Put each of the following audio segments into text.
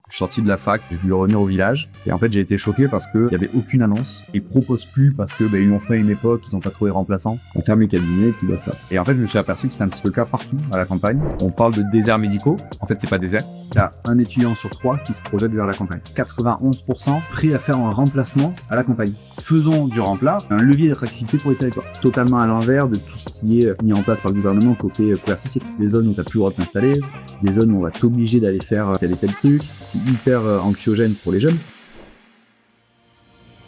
Je suis sorti de la fac, j'ai voulu revenir au village. Et en fait, j'ai été choqué parce qu'il n'y avait aucune annonce. Ils proposent plus parce que ils l'ont fait à une époque, ils n'ont pas trouvé remplaçant. On ferme les cabinets et puis basta. Et en fait, je me suis aperçu que c'était un petit peu le cas partout à la campagne. On parle de déserts médicaux. En fait, c'est pas désert. Il y a un étudiant sur 3 qui se projette vers la campagne. 91% prêts à faire un remplacement à la campagne. Faisons du remplat un levier d'attractivité pour les territoires. Totalement à l'envers de tout ce qui est mis en place par le gouvernement côté coercitif. Des zones où tu n'as plus le droit de t'installer, des zones où on va t'obliger d'aller faire tel et tel truc. C'est hyper anxiogène pour les jeunes.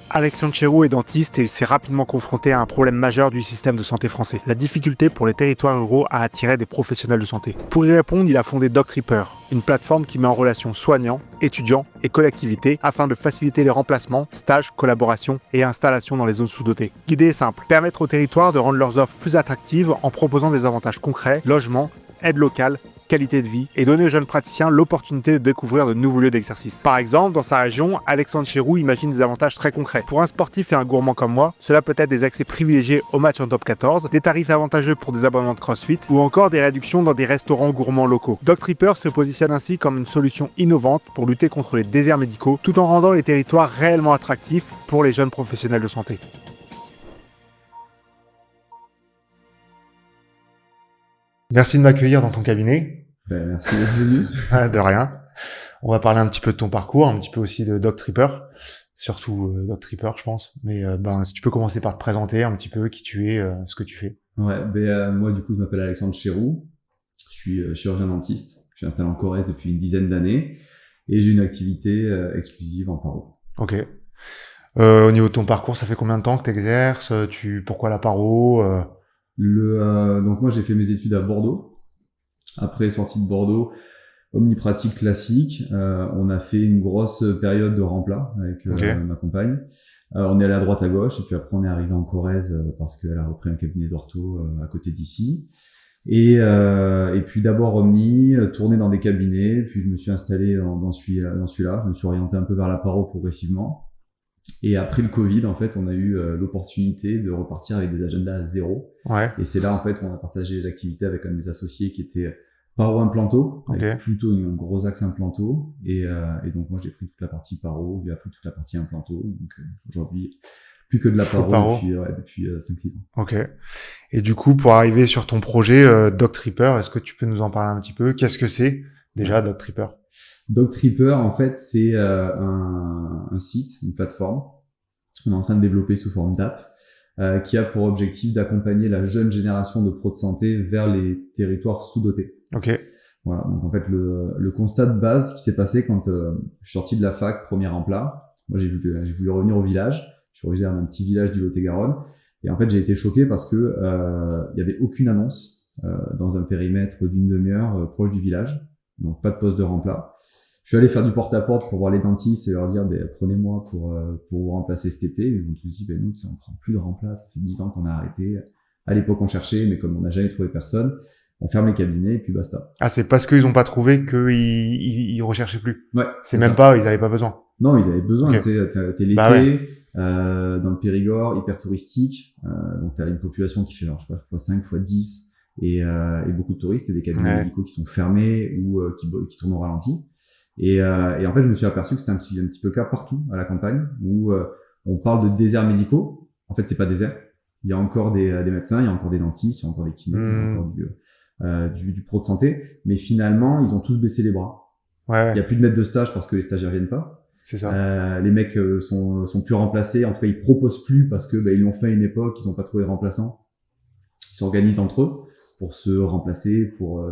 Alexandre Chérou est dentiste et il s'est rapidement confronté à un problème majeur du système de santé français, la difficulté pour les territoires ruraux à attirer des professionnels de santé. Pour y répondre, il a fondé DocTripper, une plateforme qui met en relation soignants, étudiants et collectivités afin de faciliter les remplacements, stages, collaborations et installations dans les zones sous-dotées. L'idée est simple, permettre aux territoires de rendre leurs offres plus attractives en proposant des avantages concrets, logement, aide locale, qualité de vie et donner aux jeunes praticiens l'opportunité de découvrir de nouveaux lieux d'exercice. Par exemple, dans sa région, Alexandre Chérou imagine des avantages très concrets. Pour un sportif et un gourmand comme moi, cela peut être des accès privilégiés aux matchs en top 14, des tarifs avantageux pour des abonnements de CrossFit ou encore des réductions dans des restaurants gourmands locaux. DocTripper se positionne ainsi comme une solution innovante pour lutter contre les déserts médicaux tout en rendant les territoires réellement attractifs pour les jeunes professionnels de santé. Merci de m'accueillir dans ton cabinet. Merci d'être venu. De rien. On va parler un petit peu de ton parcours, un petit peu aussi de DocTripper, surtout DocTripper, je pense. Mais si tu peux commencer par te présenter un petit peu qui tu es, ce que tu fais. Ouais, moi du coup, je m'appelle Alexandre Chérou. Je suis chirurgien dentiste. Je suis installé en Corrèze depuis une dizaine d'années et j'ai une activité exclusive en paro. Ok. Au niveau de ton parcours, ça fait combien de temps que tu exerces? Pourquoi la paro? Donc moi, j'ai fait mes études à Bordeaux. Après, sortie de Bordeaux, omnipratique classique. On a fait une grosse période de remplat avec ma compagne. On est allé à droite à gauche et puis après on est arrivé en Corrèze parce qu'elle a repris un cabinet d'ortho à côté d'ici. Et puis d'abord Omni, tourné dans des cabinets, puis je me suis installé dans celui-là. Je me suis orienté un peu vers la paro progressivement. Et après le Covid, en fait, on a eu l'opportunité de repartir avec des agendas à zéro. Ouais. Et c'est là, en fait, où on a partagé les activités avec un de mes associés qui était paro-implanto, avec plutôt un gros axe implanto. Et donc, moi, j'ai pris toute la partie paro, lui a pris toute la partie implanto. Donc, aujourd'hui, plus que de la paro. Depuis 5-6 ans. Ok. Et du coup, pour arriver sur ton projet DocTripper, est-ce que tu peux nous en parler un petit peu? Qu'est-ce que c'est déjà DocTripper? DocTripper, en fait, c'est un site, une plateforme qu'on est en train de développer sous forme d'app qui a pour objectif d'accompagner la jeune génération de pros de santé vers les territoires sous-dotés. Ok. Voilà, donc en fait, le constat de base, ce qui s'est passé quand je suis sorti de la fac, premier remplat, moi j'ai voulu revenir au village. Je suis originaire d'un petit village du Lot-et-Garonne. Et en fait, j'ai été choqué parce que il y avait aucune annonce dans un périmètre d'une demi-heure proche du village. Donc pas de poste de remplat. Je suis allé faire du porte-à-porte pour voir les dentistes et leur dire prenez-moi pour vous remplacer cet été. Ils m'ont tous dit nous on prend plus de remplat, ça fait 10 ans qu'on a arrêté. À l'époque on cherchait, mais comme on n'a jamais trouvé personne, on ferme les cabinets et puis basta. Ah, c'est parce qu'ils ont pas trouvé qu'ils recherchaient plus. Ouais. C'est même pas, ils avaient pas besoin. Non, ils avaient besoin. Okay. Tu sais, t'es l'été. Ouais. Dans le Périgord, hyper touristique, donc t'as une population qui fait genre, je sais pas, x5, x10 et beaucoup de touristes et des cabinets médicaux qui sont fermés ou qui tournent au ralenti. Et en fait, je me suis aperçu que c'était un petit peu le cas partout à la campagne où on parle de déserts médicaux. En fait, c'est pas désert. Il y a encore des médecins, il y a encore des dentistes, il y a encore des kinés, il y a encore du pro de santé. Mais finalement, ils ont tous baissé les bras. Ouais. Il y a plus de maîtres de stage parce que les stagiaires viennent pas. C'est ça. Les mecs sont plus remplacés. En tout cas, ils proposent plus parce que ils l'ont fait à une époque, ils ont pas trouvé de remplaçant. Ils s'organisent entre eux pour se remplacer, pour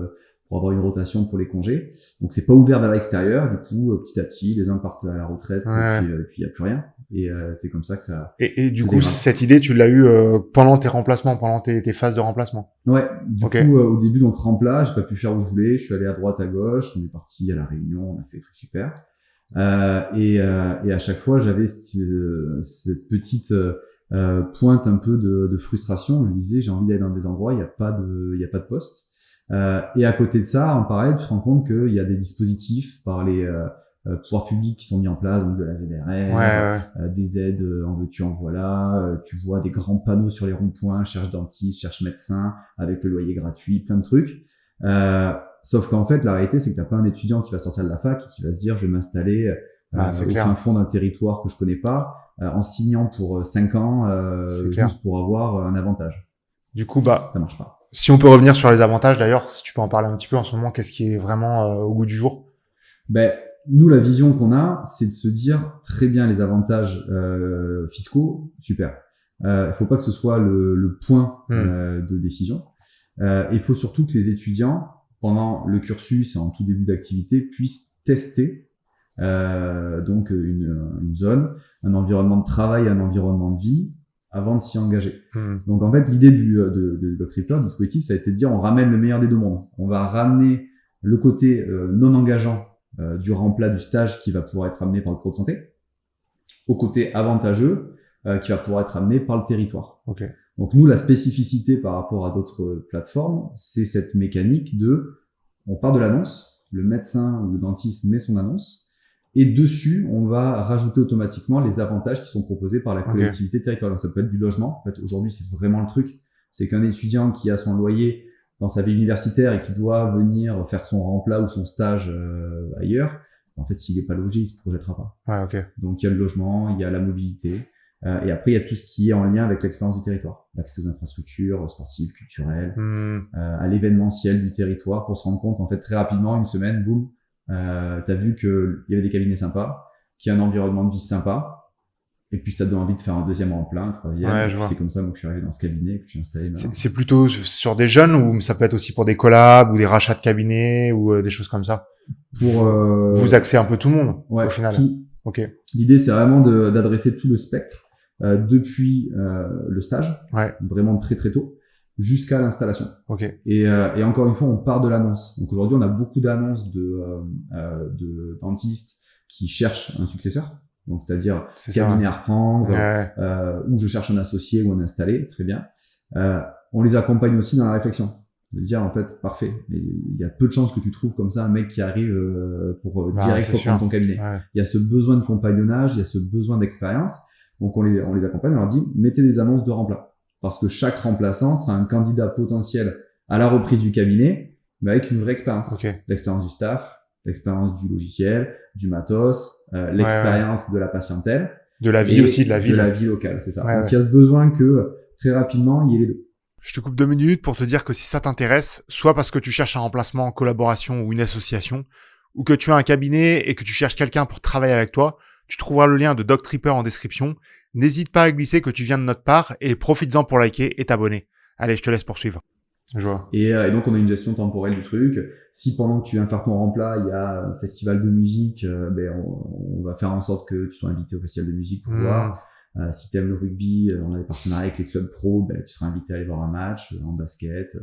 avoir une rotation pour les congés. Donc c'est pas ouvert vers l'extérieur. Du coup, petit à petit, les uns partent à la retraite et puis il y a plus rien. Et c'est comme ça que ça. Et du coup, cette idée, tu l'as eu pendant tes remplacements, pendant tes phases de remplacement. Ouais. Du coup, au début, donc remplat, j'ai pas pu faire où je voulais. Je suis allé à droite, à gauche. On est parti à la Réunion. On a fait des trucs super. Et à chaque fois, j'avais cette petite pointe un peu de frustration. Je me disais, j'ai envie d'aller dans des endroits, il y a pas de poste. Et à côté de ça, en parallèle, tu te rends compte qu'il y a des dispositifs par les pouvoirs publics qui sont mis en place, donc de la ZRR, des aides en veux-tu en voilà. Tu vois des grands panneaux sur les ronds-points, cherche dentiste, cherche médecin, avec le loyer gratuit, plein de trucs. Sauf qu'en fait, la réalité, c'est que t'as pas un étudiant qui va sortir de la fac et qui va se dire, je vais m'installer au fin fond d'un territoire que je connais pas, en signant pour 5 ans, juste pour avoir un avantage. Du coup, ça marche pas. Si on peut revenir sur les avantages, d'ailleurs, si tu peux en parler un petit peu en ce moment, qu'est-ce qui est vraiment au goût du jour? Nous, la vision qu'on a, c'est de se dire très bien les avantages fiscaux, super. Il faut pas que ce soit le point de décision. Il faut surtout que les étudiants, pendant le cursus et en tout début d'activité, puissent tester donc une zone, un environnement de travail, un environnement de vie, avant de s'y engager. Donc en fait, l'idée de DocTripper, du dispositif, ça a été de dire on ramène le meilleur des deux mondes. On va ramener le côté non engageant du remplat du stage qui va pouvoir être amené par le pro de santé, au côté avantageux qui va pouvoir être amené par le territoire. Okay. Donc nous, la spécificité par rapport à d'autres plateformes, c'est cette mécanique on part de l'annonce, le médecin ou le dentiste met son annonce, et dessus, on va rajouter automatiquement les avantages qui sont proposés par la collectivité territoriale. Donc, ça peut être du logement. En fait, aujourd'hui, c'est vraiment le truc. C'est qu'un étudiant qui a son loyer dans sa vie universitaire et qui doit venir faire son remplat ou son stage ailleurs, en fait, s'il n'est pas logé, il se projettera pas. Donc, il y a le logement, il y a la mobilité. Et après, il y a tout ce qui est en lien avec l'expérience du territoire. L'accès aux infrastructures sportives, culturelles, à l'événementiel du territoire pour se rendre compte, en fait, très rapidement, une semaine, boum, t'as vu qu'il y avait des cabinets sympas, qu'il y a un environnement de vie sympa, et puis ça te donne envie de faire un deuxième remplat, un troisième. C'est comme ça, moi, que je suis arrivé dans ce cabinet, que je suis installé. C'est plutôt sur des jeunes ou ça peut être aussi pour des collabs ou des rachats de cabinets ou des choses comme ça? Vous axez un peu tout le monde, au final. Tout. L'idée, c'est vraiment d'adresser tout le spectre, depuis le stage, vraiment très très tôt, jusqu'à l'installation. Et encore une fois, on part de l'annonce. Donc aujourd'hui, on a beaucoup d'annonces de dentistes qui cherchent un successeur. Donc c'est-à-dire cabinet à reprendre, ou je cherche un associé ou un installé, très bien. On les accompagne aussi dans la réflexion. De dire en fait, parfait, mais il y a peu de chances que tu trouves comme ça un mec qui arrive pour direct reprendre ton cabinet. Il y a ce besoin de compagnonnage, il y a ce besoin d'expérience. Donc on les accompagne, on leur dit mettez des annonces de remplat. Parce que chaque remplaçant sera un candidat potentiel à la reprise du cabinet, mais avec une vraie expérience. L'expérience du staff, l'expérience du logiciel, du matos, l'expérience de la patientèle. De la vie aussi, de la ville. De la vie locale, c'est ça. Donc il y a ce besoin que très rapidement, il y ait les deux. Je te coupe 2 minutes pour te dire que si ça t'intéresse, soit parce que tu cherches un remplacement en collaboration ou une association, ou que tu as un cabinet et que tu cherches quelqu'un pour travailler avec toi, tu trouveras le lien de DocTripper en description. N'hésite pas à glisser que tu viens de notre part et profites-en pour liker et t'abonner. Allez, je te laisse poursuivre. Je vois. Et donc, on a une gestion temporelle du truc. Si pendant que tu viens faire ton remplat, il y a un festival de musique, on va faire en sorte que tu sois invité au festival de musique pour voir. Si t'aimes le rugby, on a des partenariats avec les clubs pro, tu seras invité à aller voir un match en basket.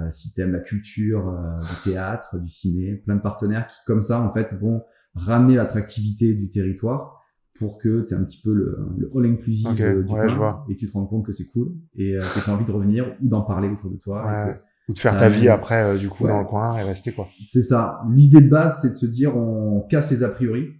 Si t'aimes la culture, du théâtre, du ciné, plein de partenaires qui, comme ça, en fait, vont ramener l'attractivité du territoire pour que tu aies un petit peu le all-inclusive du coin et tu te rends compte que c'est cool et que tu as envie de revenir ou d'en parler autour de toi. Ou de faire ta vie après, du coup, dans le coin et rester, quoi. C'est ça. L'idée de base, c'est de se dire, on casse les a priori.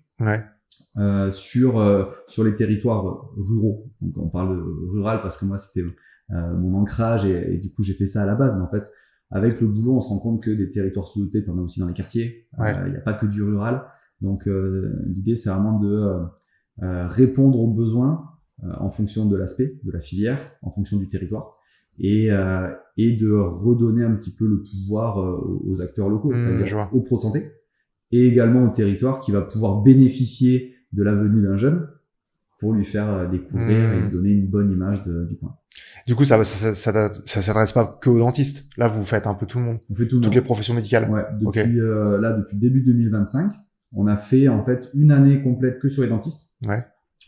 Sur les territoires ruraux. Donc, on parle de rural parce que moi, c'était mon ancrage et du coup, j'ai fait ça à la base. Mais en fait, avec le boulot, on se rend compte que des territoires sous-dotés, t'en as aussi dans les quartiers. Il n'y a pas que du rural. Donc, l'idée, c'est vraiment de répondre aux besoins en fonction de l'aspect, de la filière, en fonction du territoire, et de redonner un petit peu le pouvoir aux acteurs locaux, c'est-à-dire aux pros de santé, et également au territoire qui va pouvoir bénéficier de la venue d'un jeune pour lui faire découvrir et lui donner une bonne image du coin. Du coup, ça s'adresse pas que aux dentistes. Là, vous faites un peu tout le monde. On fait tout le monde. Toutes les professions médicales. Depuis début 2025, on a fait en fait une année complète que sur les dentistes.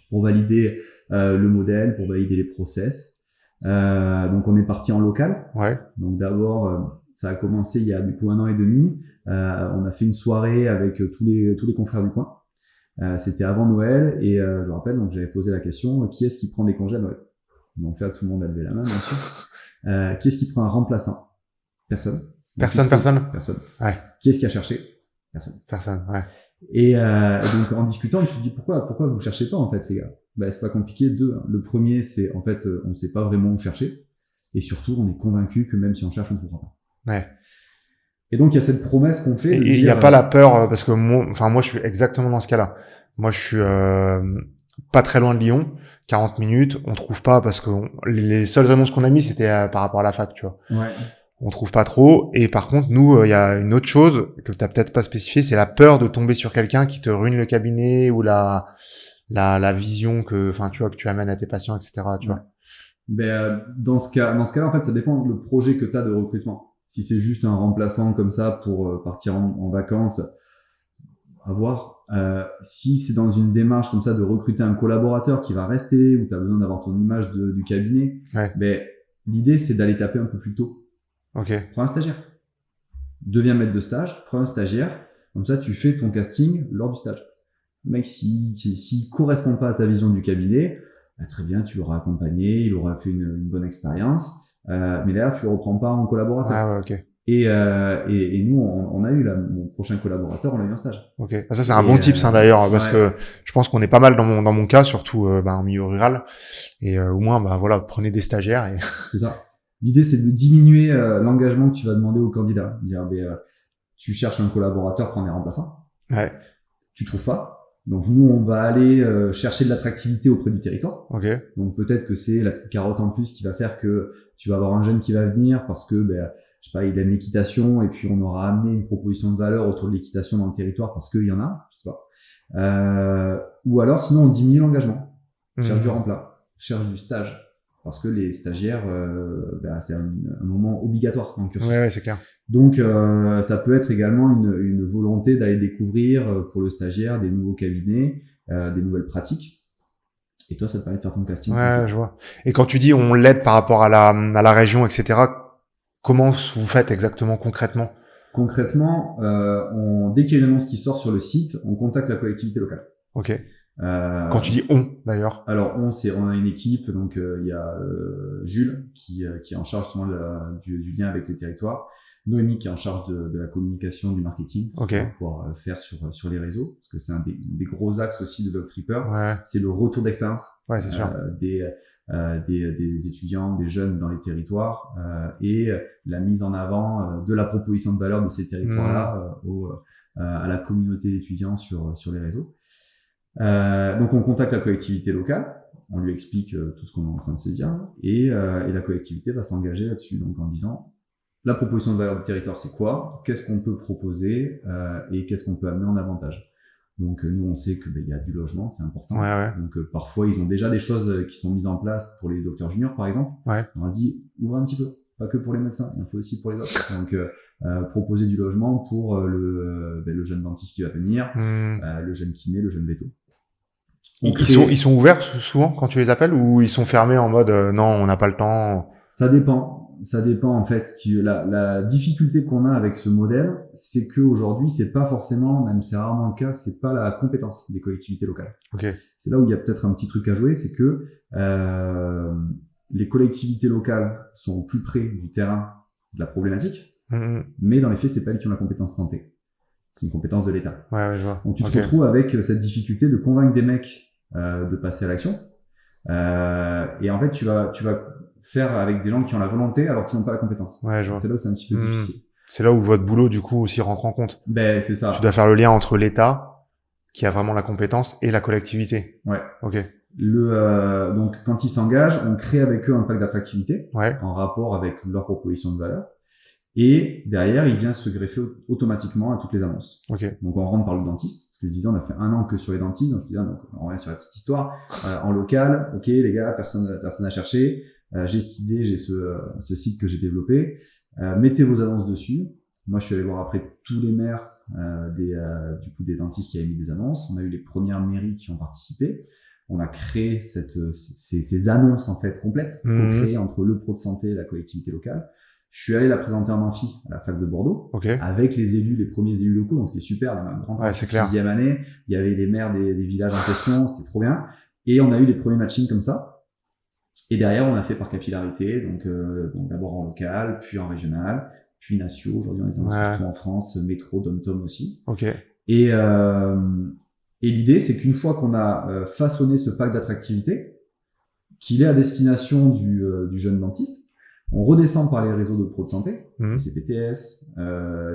Pour valider le modèle, pour valider les process. Donc on est parti en local. Donc d'abord, ça a commencé il y a du coup 1 an et demi. On a fait une soirée avec tous les confrères du coin. C'était avant Noël et je me rappelle, donc j'avais posé la question, qui est-ce qui prend des congés à Noël? Donc là, tout le monde a levé la main, bien sûr. Qui est-ce qui prend un remplaçant? Personne. Personne. Qui est-ce qui a cherché? Personne. Et donc en discutant, je me suis dit pourquoi vous cherchez pas en fait, les gars? C'est pas compliqué. Le premier, c'est en fait, on ne sait pas vraiment où chercher, et surtout, on est convaincu que même si on cherche, on ne trouvera pas. Et donc, il y a cette promesse qu'on fait Et de il n'y dire... a pas la peur, parce que moi, je suis exactement dans ce cas-là. Moi, je suis pas très loin de Lyon, 40 minutes. On trouve pas parce que les seules annonces qu'on a mis, c'était par rapport à la fac, tu vois. Ouais. On trouve pas trop. Et par contre, nous, il y a une autre chose que t'as peut-être pas spécifié, c'est la peur de tomber sur quelqu'un qui te ruine le cabinet ou la vision que, enfin, tu vois, que tu amènes à tes patients, etc. Tu vois. Dans ce cas-là, en fait, ça dépend le projet que tu as de recrutement. Si c'est juste un remplaçant comme ça pour partir en vacances, à voir. Si c'est dans une démarche comme ça de recruter un collaborateur qui va rester, où tu as besoin d'avoir ton image du cabinet, l'idée c'est d'aller taper un peu plus tôt. Ok. Prends un stagiaire. Deviens maître de stage, prends un stagiaire. Comme ça, tu fais ton casting lors du stage. Le mec, s'il correspond pas à ta vision du cabinet, très bien, tu l'auras accompagné, il aura fait une bonne expérience. Mais d'ailleurs, tu le reprends pas en collaborateur. Ouais, ok. Et nous, on a eu mon prochain collaborateur, on l'a eu en stage. Ok. Ça, c'est un bon tips, d'ailleurs, parce que je pense qu'on est pas mal dans mon cas, surtout, en milieu rural. Et, au moins, voilà, prenez des stagiaires et... C'est ça. L'idée, c'est de diminuer l'engagement que tu vas demander au candidat. Dire, tu cherches un collaborateur, prends des remplaçants. Ouais. Tu trouves pas. Donc nous, on va aller chercher de l'attractivité auprès du territoire. Ok. Donc peut-être que c'est la petite carotte en plus qui va faire que tu vas avoir un jeune qui va venir parce que, je sais pas, il aime l'équitation et puis on aura amené une proposition de valeur autour de l'équitation dans le territoire parce qu'il y en a, je sais pas. Ou alors sinon on diminue l'engagement. Cherche du remplat, cherche du stage. Parce que les stagiaires, c'est un moment obligatoire dans le cursus. Ouais, c'est clair. Donc, ça peut être également une volonté d'aller découvrir pour le stagiaire des nouveaux cabinets, des nouvelles pratiques. Et toi, ça te permet de faire ton casting. Ouais, je vois. Et quand tu dis on l'aide par rapport à la région, etc., comment vous faites exactement concrètement? Concrètement, dès qu'il y a une annonce qui sort sur le site, on contacte la collectivité locale. Ok. Quand tu dis on, d'ailleurs. Alors on a une équipe, donc il y a Jules qui est en charge justement du lien avec les territoires, Noémie qui est en charge de la communication, du marketing, pour pouvoir faire sur les réseaux, parce que c'est un des gros axes aussi de Dogtripper. Ouais. C'est le retour d'expérience. Ouais, c'est sûr. Des étudiants, des jeunes dans les territoires et la mise en avant de la proposition de valeur de ces territoires-là à la communauté d'étudiants sur les réseaux. Donc on contacte la collectivité locale, on lui explique tout ce qu'on est en train de se dire et la collectivité va s'engager là-dessus, donc en disant la proposition de valeur du territoire c'est quoi, qu'est-ce qu'on peut proposer et qu'est-ce qu'on peut amener en avantage. Donc nous on sait que il y a du logement, c'est important. Ouais. Donc parfois ils ont déjà des choses qui sont mises en place pour les docteurs juniors par exemple. Ouais. On a dit ouvre un petit peu, pas que pour les médecins, il en faut aussi pour les autres. Donc proposer du logement pour le jeune dentiste qui va venir, le jeune kiné, le jeune véto. Ils sont ouverts souvent quand tu les appelles ou ils sont fermés en mode non, on n'a pas le temps? Ça dépend en fait. La difficulté qu'on a avec ce modèle, c'est que aujourd'hui, c'est pas forcément, même c'est rarement le cas, c'est pas la compétence des collectivités locales. Ok. C'est là où il y a peut-être un petit truc à jouer, c'est que les collectivités locales sont au plus près du terrain de la problématique, mais dans les faits, c'est pas elles qui ont la compétence santé. C'est une compétence de l'État. Ouais, je vois. Donc tu te retrouves avec cette difficulté de convaincre des mecs de passer à l'action. Et en fait, tu vas faire avec des gens qui ont la volonté alors qu'ils n'ont pas la compétence. Ouais, je vois. C'est là où c'est un petit peu difficile. C'est là où votre boulot, du coup, aussi rentre en compte. C'est ça. Tu dois faire le lien entre l'État, qui a vraiment la compétence, et la collectivité. Ouais. Ok. Donc, quand ils s'engagent, on crée avec eux un pacte d'attractivité. Ouais. En rapport avec leur proposition de valeur. Et derrière, il vient se greffer automatiquement à toutes les annonces. Ok. Donc, on rentre par le dentiste. Parce que je disais, on a fait 1 an que sur les dentistes. Donc, je disais, donc, on revient sur la petite histoire. En local, ok, les gars, personne à chercher. J'ai cette idée, j'ai ce site que j'ai développé. Mettez vos annonces dessus. Moi, je suis allé voir après tous les maires des dentistes qui avaient mis des annonces. On a eu les premières mairies qui ont participé. On a créé ces annonces en fait complètes, créées entre le pro de santé et la collectivité locale. Je suis allé la présenter en amphi à la fac de Bordeaux, avec les premiers élus locaux, donc c'était super, la grande 6e année, il y avait les maires des villages en question, c'était trop bien. Et on a eu les premiers matchings comme ça. Et derrière, on a fait par capillarité, donc d'abord en local, puis en régional, puis nationaux. Aujourd'hui, on les annonce partout en France, métro, dom-tom aussi. Et l'idée, c'est qu'une fois qu'on a façonné ce pacte d'attractivité, qu'il est à destination du jeune dentiste, On redescend par les réseaux de pros de santé, Mhm. les CPTS,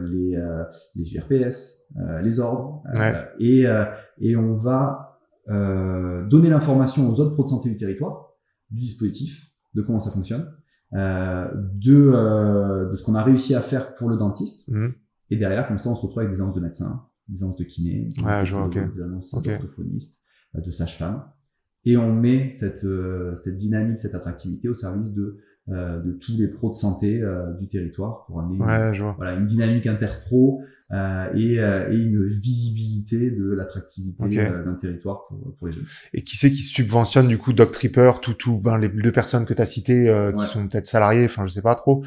les URPS, les ordres, Ouais. et on va donner l'information aux autres pros de santé du territoire, du dispositif, de comment ça fonctionne, de ce qu'on a réussi à faire pour le dentiste. Mhm. Et derrière, comme ça, on se retrouve avec des annonces de médecins, des annonces de kinés, des annonces Ouais, de je vois, ok. pédologues, des annonces Ok. d'orthophonistes, de sages-femmes. Et on met cette dynamique, cette attractivité au service de tous les pros de santé du territoire pour amener Ouais, je vois. une dynamique interpro et une visibilité de l'attractivité Ok. d'un territoire pour les jeunes. Et qui c'est qui subventionne du coup Doctripper, les 2 personnes que tu as citées qui Ouais. sont peut-être salariées, enfin je sais pas trop.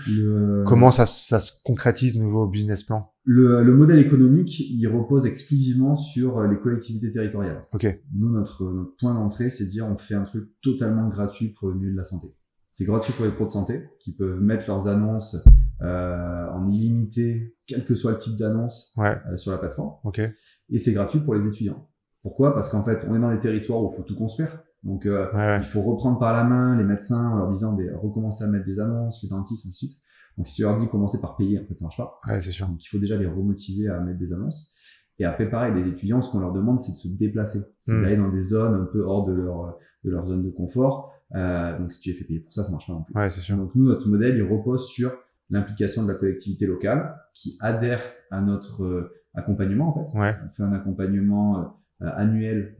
Comment ça se concrétise niveau business plan? Le modèle économique, il repose exclusivement sur les collectivités territoriales. Ok. Nous, notre point d'entrée, c'est de dire on fait un truc totalement gratuit pour le milieu de la santé. C'est gratuit pour les pros de santé qui peuvent mettre leurs annonces en illimité, quel que soit le type d'annonce Ouais. sur la plateforme. Ok. Et c'est gratuit pour les étudiants. Pourquoi? Parce qu'en fait, on est dans des territoires où il faut tout construire. Donc, Ouais. il faut reprendre par la main les médecins en leur disant recommencer à mettre des annonces, les dentistes, ainsi de suite. Donc, si tu leur dis commencer par payer, en fait, ça marche pas. Ouais, c'est sûr. Donc, il faut déjà les remotiver à mettre des annonces. Et après, pareil, les étudiants, ce qu'on leur demande, c'est de se déplacer. C'est d'aller dans des zones un peu hors de leur zone de confort. Donc, si tu les fais payer pour ça, ça marche pas non plus. Ouais, c'est sûr. Donc, nous, notre modèle, il repose sur l'implication de la collectivité locale qui adhère à notre accompagnement, en fait. Ouais. On fait un accompagnement annuel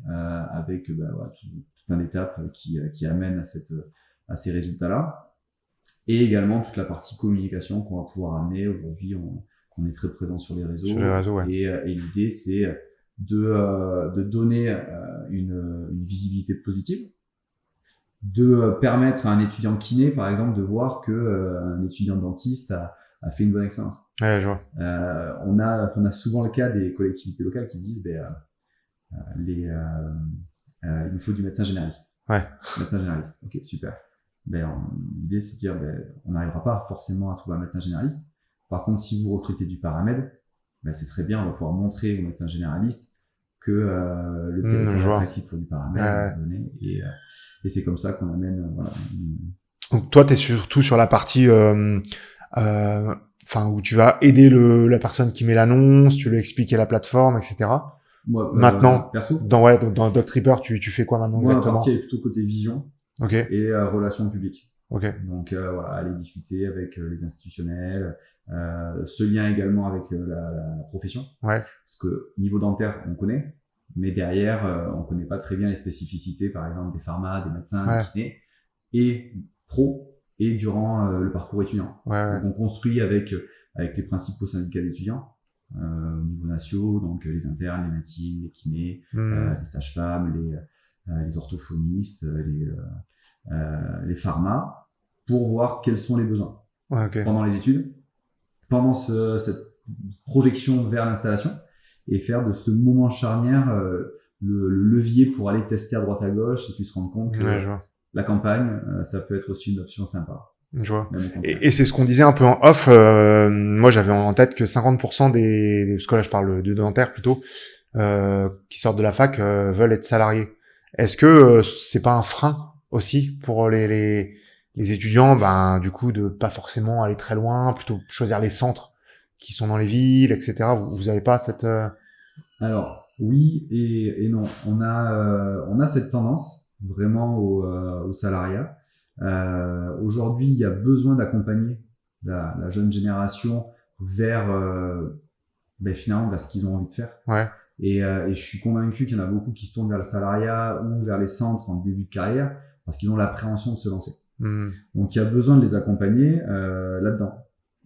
avec tout plein d'étapes qui amènent à ces résultats-là. Et également toute la partie communication qu'on va pouvoir amener. Aujourd'hui, on est très présent sur les réseaux. Sur les réseaux, ouais. Et l'idée, c'est de donner une visibilité positive, de permettre à un étudiant kiné, par exemple, de voir que un étudiant dentiste a fait une bonne expérience. Ouais, je vois. On a souvent le cas des collectivités locales qui disent il nous faut du médecin généraliste. Ouais. Médecin généraliste. Ok, super. L'idée, c'est de dire, on n'arrivera pas forcément à trouver un médecin généraliste. Par contre, si vous recrutez du paramède, c'est très bien, on va pouvoir montrer aux médecins généralistes que le territoire est attractif pour du paramède. Et c'est comme ça qu'on amène. Donc toi, t'es surtout sur la partie, où tu vas aider la personne qui met l'annonce, tu lui expliques la plateforme, etc. Moi, maintenant, perso. Dans Doctripper, tu fais quoi maintenant exactement? Moi, la partie est plutôt côté vision. Ok. Et relations publiques. Ok. Donc aller discuter avec les institutionnels, ce lien également avec la profession. Ouais. Parce que niveau dentaire, on connaît, mais derrière, on connaît pas très bien les spécificités, par exemple des pharmas, des médecins, des kinés, et pro et durant le parcours étudiant. Ouais. Donc on construit avec les principaux syndicats d'étudiants au niveau national, donc les internes, les médecines, les kinés, les sages-femmes, les orthophonistes, les pharmas, pour voir quels sont les besoins pendant les études, pendant cette projection vers l'installation, et faire de ce moment charnière le levier pour aller tester à droite à gauche et puis se rendre compte que la campagne, ça peut être aussi une option sympa. Je vois. Et c'est ce qu'on disait un peu en off. Moi, j'avais en tête que 50% parce que là, je parle de dentaire plutôt, qui sortent de la fac, veulent être salariés. Est-ce que c'est pas un frein aussi pour les étudiants, du coup, de pas forcément aller très loin, plutôt choisir les centres qui sont dans les villes, etc. Vous avez pas cette... Alors, oui et non. On a cette tendance vraiment au salariat. Aujourd'hui, il y a besoin d'accompagner la jeune génération vers finalement vers ce qu'ils ont envie de faire. Ouais. Et je suis convaincu qu'il y en a beaucoup qui se tournent vers le salariat ou vers les centres en début de carrière parce qu'ils ont l'appréhension de se lancer. Donc il y a besoin de les accompagner là-dedans.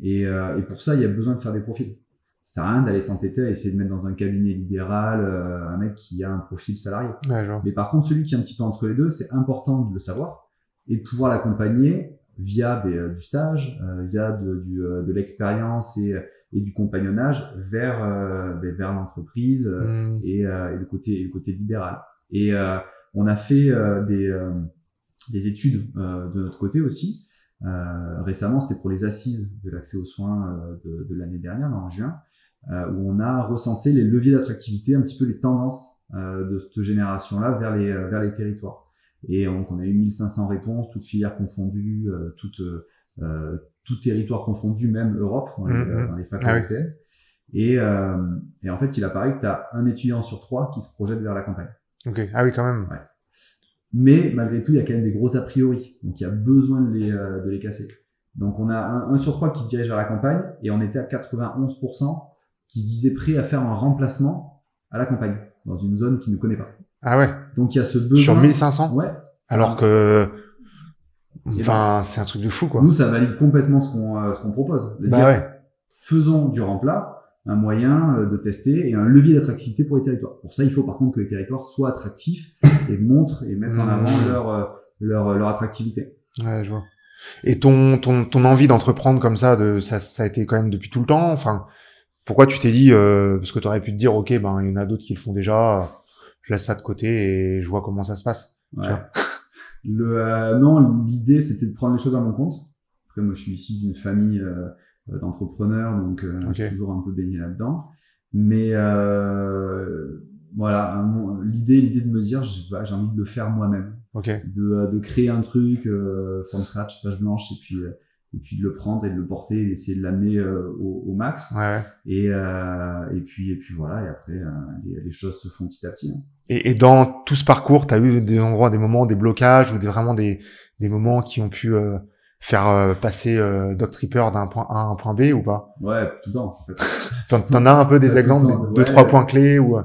Et pour ça, il y a besoin de faire des profils. Ça sert à rien d'aller s'entêter à essayer de mettre dans un cabinet libéral un mec qui a un profil salarié. Ouais, mais par contre, celui qui est un petit peu entre les deux, c'est important de le savoir et de pouvoir l'accompagner via du stage, via de l'expérience et du compagnonnage vers l'entreprise et le côté libéral. Et on a fait des études de notre côté aussi. Récemment, c'était pour les assises de l'accès aux soins de l'année dernière, en juin, où on a recensé les leviers d'attractivité, un petit peu les tendances de cette génération-là vers les territoires. Et donc, on a eu 1500 réponses, toutes filières confondues, toutes tout territoire confondu, même Europe, dans les facs européennes. Et en fait, il apparaît que tu as un étudiant sur 3 qui se projette vers la campagne. Ok. Ah oui, quand même. Ouais. Mais malgré tout, il y a quand même des gros a priori. Donc, il y a besoin de les casser. Donc, on a un sur 3 qui se dirige vers la campagne et on était à 91% qui se disaient prêts à faire un remplacement à la campagne, dans une zone qu'ils ne connaissent pas. Ah ouais. Donc, il y a ce besoin. Sur 1500? Ouais. Alors que, enfin, c'est un truc de fou, quoi. Nous, ça valide complètement ce qu'on propose. De dire, faisons du remplat un moyen de tester et un levier d'attractivité pour les territoires. Pour ça, il faut par contre que les territoires soient attractifs et montrent et mettent en avant leur attractivité. Ouais, je vois. Et ton envie d'entreprendre comme ça, ça a été quand même depuis tout le temps. Enfin, pourquoi tu t'es dit, parce que tu aurais pu te dire, ok, ben il y en a d'autres qui le font déjà, je laisse ça de côté et je vois comment ça se passe. Ouais. Non, l'idée c'était de prendre les choses à mon compte. Après, moi, je suis issu d'une famille d'entrepreneurs, donc j'ai toujours un peu baigné là-dedans. Mais voilà, l'idée de me dire, j'ai envie de le faire moi-même. De créer un truc from scratch, page blanche, et puis de le prendre et de le porter et d'essayer de l'amener au max. Et puis voilà, et après les choses se font petit à petit. Hein. Et dans tout ce parcours, tu as eu des endroits, des moments, des blocages ou vraiment des moments qui ont pu faire passer Doctripper d'un point A à un point B ou pas? Ouais, tout le temps. En fait. T'en as un peu des exemples, 2-3 points clés ou?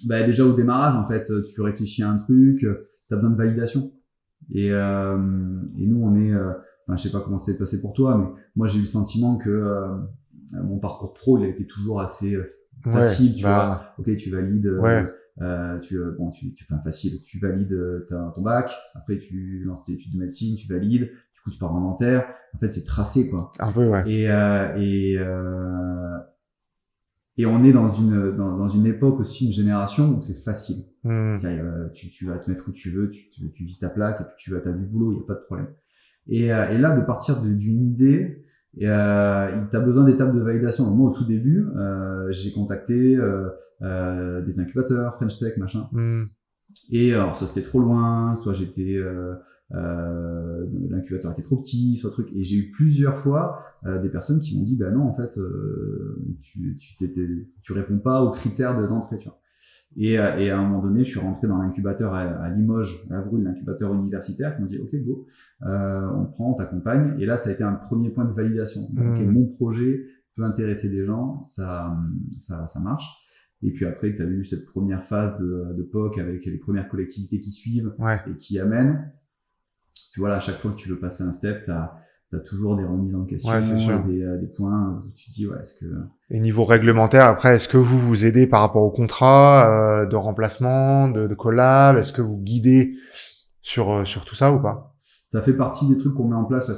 Bah déjà au démarrage, en fait, tu réfléchis à un truc, t'as besoin de validation. Et nous, on est, je sais pas comment c'est passé pour toi, mais moi j'ai eu le sentiment que mon parcours pro, il a été toujours assez facile. Tu vois, ok, tu valides. Facile. Tu valides ton bac. Après, tu lances tes études de médecine, tu valides. Du coup, tu pars en dentaire. En fait, c'est tracé, quoi. Un peu, ouais. Et on est dans une époque aussi, une génération où c'est facile. Tu vas te mettre où tu veux, tu vises ta plaque et puis t'as du boulot, il y a pas de problème. Et là, de partir d'une idée, t'as besoin d'étapes de validation. Donc, moi, au tout début, j'ai contacté des incubateurs, French Tech, machin. Et alors, soit c'était trop loin, soit l'incubateur était trop petit, soit truc. Et j'ai eu plusieurs fois des personnes qui m'ont dit, bah non, en fait, tu réponds pas aux critères d'entrée, tu vois. Et à un moment donné, je suis rentré dans l'incubateur à Limoges, à Avrouille, l'incubateur universitaire, qui m'ont dit, ok, go, on prend, on t'accompagne. Et là, ça a été un premier point de validation. Donc, mon projet peut intéresser des gens, ça marche. Et puis après, tu as eu cette première phase de POC avec les premières collectivités qui suivent et qui amènent. Puis voilà, à chaque fois que tu veux passer un step, t'as toujours des remises en question, des points où tu te dis, est-ce que... Et niveau réglementaire, après, est-ce que vous aidez par rapport au contrat de remplacement, de collab? Est-ce que vous guidez sur tout ça ou pas? Ça fait partie des trucs qu'on met en place là,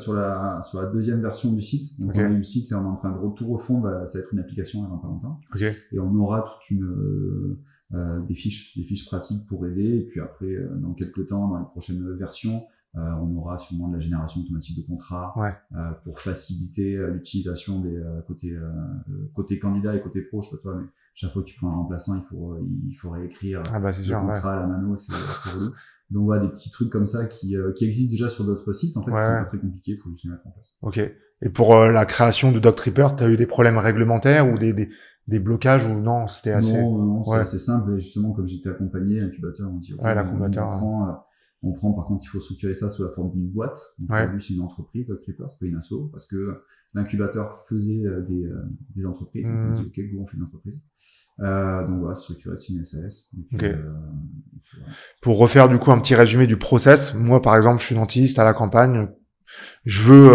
sur la deuxième version du site. Donc on a eu le site, là on est en train de tout refondre, ça va être une application avant pas longtemps. Et on aura toute des fiches pratiques pour aider. Et puis après, dans quelques temps, dans les prochaines versions, on aura sûrement de la génération automatique de contrats pour faciliter l'utilisation des côté candidat et côté pro. Je sais pas toi, mais chaque fois que tu prends un remplaçant, il faut réécrire le contrat à la mano, c'est relou. Donc voilà, des petits trucs comme ça qui existent déjà sur d'autres sites, en fait, qui sont pas très compliqués, il faut juste les mettre en place. Ok. Et pour la création de Doctripper, tu as eu des problèmes réglementaires ou des blocages ou non, c'était assez... Non, c'est assez simple. Et justement, comme j'étais accompagné, l'incubateur, on dit, ok, on prend, par contre, il faut structurer ça sous la forme d'une boîte. Donc, aujourd'hui, c'est une entreprise, Doctripper, c'est pas une asso, parce que l'incubateur faisait des entreprises. Donc, on dit, ok, go, on fait une entreprise. Donc voilà, structuré, c'est une SAS. Et puis, Pour refaire du coup un petit résumé du process, moi par exemple, je suis dentiste à la campagne. Je veux,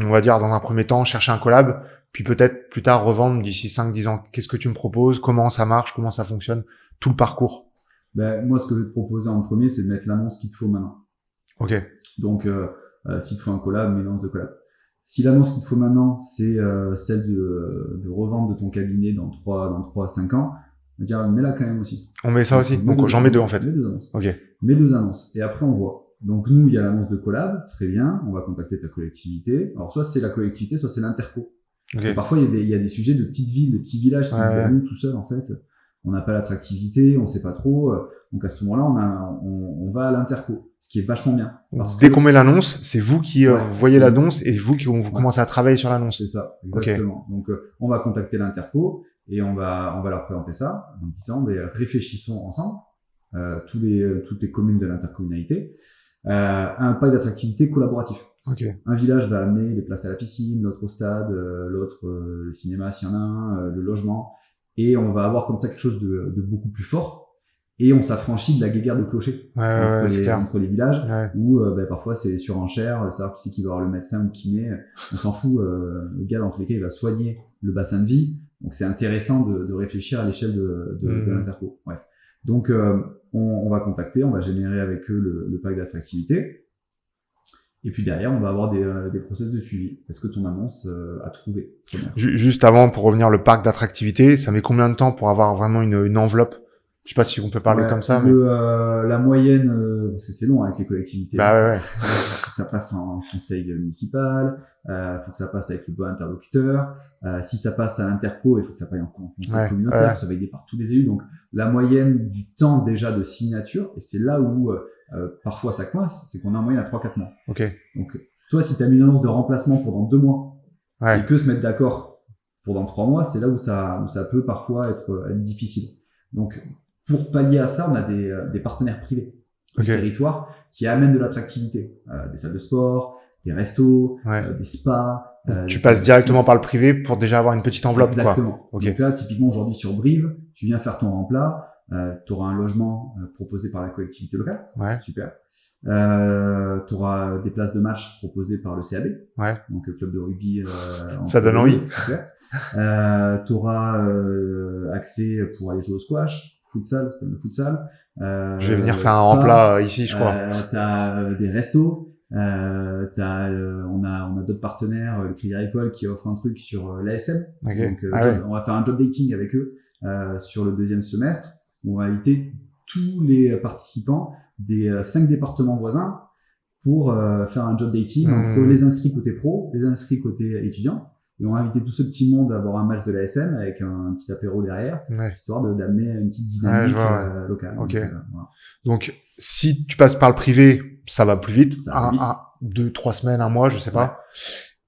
on va dire dans un premier temps, chercher un collab, puis peut-être plus tard revendre d'ici 5-10 ans. Qu'est-ce que tu me proposes? Comment ça marche? Comment ça fonctionne? Tout le parcours. Moi, ce que je vais te proposer en premier, c'est de mettre l'annonce qu'il te faut maintenant. Ok. Donc, s'il te faut un collab, mets l'annonce de collab. Si l'annonce qu'il te faut maintenant, c'est celle de revente de ton cabinet dans 3 à 5 ans, on va dire, mets-la quand même aussi. On met ça aussi. Donc, j'en mets 2 en fait. Mets 2 annonces. Ok. Mets 2 annonces. Et après, on voit. Donc, nous, il y a l'annonce de collab. Très bien. On va contacter ta collectivité. Alors, soit c'est la collectivité, soit c'est l'interco. Parce que parfois, il y a des sujets de petites villes, des petits villages qui se disent, nous, tout seuls, en fait, on n'a pas l'attractivité, on sait pas trop. Donc à ce moment-là, on va à l'interco, ce qui est vachement bien. Dès qu'on met l'annonce, c'est vous qui vous voyez c'est- l'annonce et vous qui vous commencez à travailler sur l'annonce. C'est ça, exactement. Donc on va contacter l'interco et on va leur présenter ça en disant réfléchissons ensemble, toutes les communes de l'intercommunalité, à un pacte d'attractivité collaboratif. Un village va amener les places à la piscine, l'autre au stade, l'autre le cinéma s'il y en a un, le logement, et on va avoir comme ça quelque chose de beaucoup plus fort. Et on s'affranchit de la guéguerre de clocher entre les villages, où parfois c'est surenchère, savoir qui c'est qui va avoir le médecin ou le kiné, on s'en fout. Le gars, dans tous les cas, il va soigner le bassin de vie. Donc c'est intéressant de réfléchir à l'échelle de l'interco. Bref. Donc on va contacter, on va générer avec eux le pacte d'attractivité. Et puis derrière, on va avoir des process de suivi. Est-ce que ton annonce a trouvé? Juste avant, pour revenir, le parc d'attractivité, ça met combien de temps pour avoir vraiment une enveloppe? Je sais pas si on peut parler comme ça. La moyenne, parce que c'est long avec les collectivités. Faut que ça passe en conseil municipal, faut que ça passe avec le bon interlocuteur. Si ça passe à l'interco, il faut que ça passe en conseil communautaire, ça va aider par tous les élus. Donc la moyenne du temps déjà de signature, et c'est là où parfois ça coince, c'est qu'on a en moyenne à 3-4 mois. Donc toi, si tu as mis une annonce de remplacement pendant 2 mois et que se mettre d'accord pour dans 3 mois, c'est là où ça peut parfois être difficile. Donc pour pallier à ça, on a des partenaires privés du territoire qui amènent de l'attractivité, des salles de sport, des restos, des spas. Tu passes directement par le privé pour déjà avoir une petite enveloppe. Exactement. Donc là, typiquement aujourd'hui sur Brive, tu viens faire ton remplat, tu auras un logement proposé par la collectivité locale. Super. Tu auras des places de match proposées par le CAB, donc le club de rugby. Ça donne envie. Super. Tu auras accès pour aller jouer au squash. Futsal, c'est le futsal. Je vais venir faire un remplat ici, je crois. T'as des restos. On a d'autres partenaires, le Crédit Agricole qui offre un truc sur l'ASM. Donc, on va faire un job dating avec eux sur le 2e semestre. On va inviter tous les participants des 5 départements voisins pour faire un job dating entre les inscrits côté pro, les inscrits côté étudiants. Et on a invité tout ce petit monde à avoir un match de l'ASM avec un petit apéro derrière, histoire d'amener une petite dynamique locale. Donc, si tu passes par le privé, ça va plus vite. 2-3 semaines, 1 mois, je sais pas.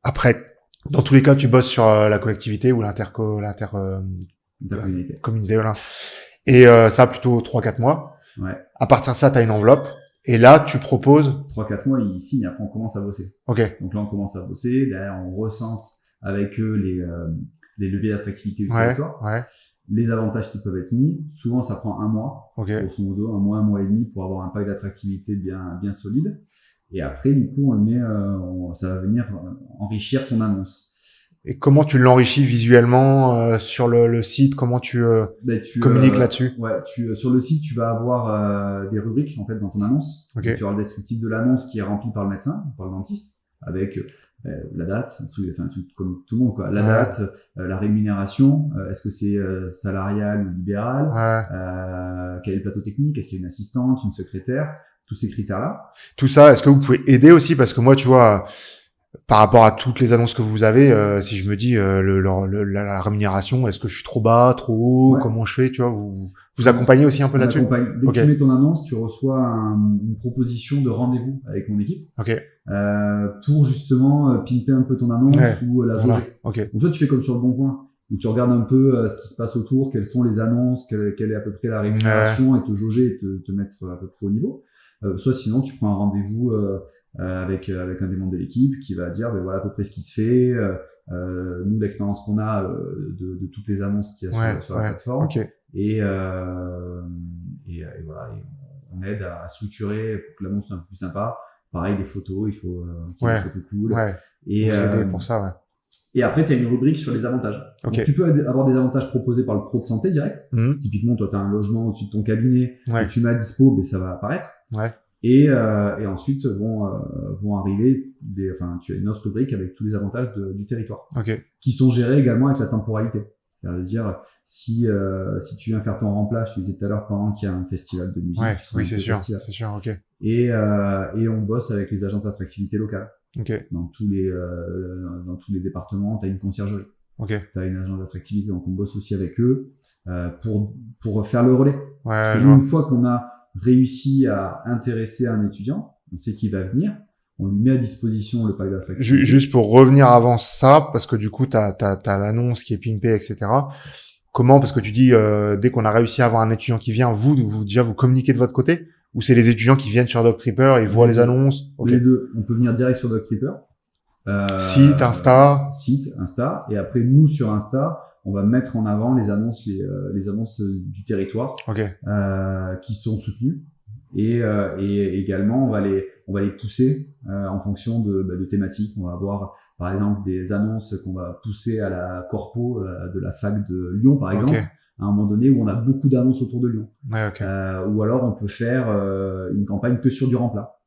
Après, dans tous les cas, tu bosses sur la collectivité ou l'intercommunalité, voilà. Et ça, plutôt 3-4 mois. À partir de ça, tu as une enveloppe. Et là, tu proposes... 3-4 mois, ils signent, après on commence à bosser. Donc là, on commence à bosser. Derrière, on recense avec eux les leviers d'attractivité du territoire, les avantages qui peuvent être mis. Souvent, ça prend 1 mois, grosso modo, 1 mois et demi pour avoir un pacte d'attractivité bien solide. Et après, du coup, on le met, ça va venir enrichir ton annonce. Et comment tu l'enrichis visuellement sur le site? Comment tu communiques là-dessus? Sur le site, tu vas avoir des rubriques en fait dans ton annonce. Donc, tu auras le descriptif de l'annonce qui est rempli par le médecin, par le dentiste, avec la date, un truc comme tout le monde, quoi. La date, la rémunération, est-ce que c'est salarial ou libéral, quel est le plateau technique, est-ce qu'il y a une assistante, une secrétaire, tous ces critères-là. Tout ça, est-ce que vous pouvez aider aussi? Parce que moi, tu vois, par rapport à toutes les annonces que vous avez, si je me dis la rémunération, est-ce que je suis trop bas, trop haut, comment je fais, tu vois, vous accompagnez aussi un peu là-dessus? Dès que tu mets ton annonce, tu reçois une proposition de rendez-vous avec mon équipe pour justement pimper un peu ton annonce ou la jauger. Donc toi, tu fais comme sur le Bon Coin, où tu regardes un peu ce qui se passe autour, quelles sont les annonces, quelle est à peu près la rémunération, et te jauger et te mettre à peu près au niveau. Soit sinon, tu prends un rendez-vous avec un des membres de l'équipe qui va dire voilà à peu près ce qui se fait, nous l'expérience qu'on a de toutes les annonces qu'il y a sur la plateforme, et voilà, et on aide à structurer pour que l'annonce soit un peu plus sympa. Pareil, des photos, il faut qu'il y ait des photos cool, et vous aidez pour ça. Et après, tu as une rubrique sur les avantages. Donc, tu peux avoir des avantages proposés par le pro de santé direct. Typiquement, toi, tu as un logement au-dessus de ton cabinet que tu mets à dispo, mais ça va apparaître. Et ensuite vont arriver tu as une autre rubrique avec tous les avantages du territoire, qui sont gérés également avec la temporalité. C'est-à-dire si tu viens faire ton remplat, je te disais tout à l'heure, pendant qu'il y a un festival de musique, c'est sûr. Et on bosse avec les agences d'attractivité locales. Dans tous les départements, tu as une conciergerie. Ok. Tu as une agence d'attractivité, donc on bosse aussi avec eux pour faire le relais. Ouais, Parce que nous, une fois qu'on a réussi à intéresser un étudiant, on sait qu'il va venir, on lui met à disposition le pack d'attractivité. Juste pour revenir avant ça, parce que du coup, t'as l'annonce qui est pimpée, etc. Comment, parce que tu dis, dès qu'on a réussi à avoir un étudiant qui vient, vous déjà, vous communiquez de votre côté? Ou c'est les étudiants qui viennent sur Doctripper, ils voient les annonces? Les deux. On peut venir direct sur Doctripper. Site, Insta. Site, Insta. Et après, nous, sur Insta, on va mettre en avant les annonces du territoire qui sont soutenues. Et également, on va les pousser en fonction de thématiques. On va avoir, par exemple, des annonces qu'on va pousser à la corpo de la fac de Lyon, par exemple, à un moment donné où on a beaucoup d'annonces autour de Lyon. Ou alors, on peut faire une campagne que sur du Remplat.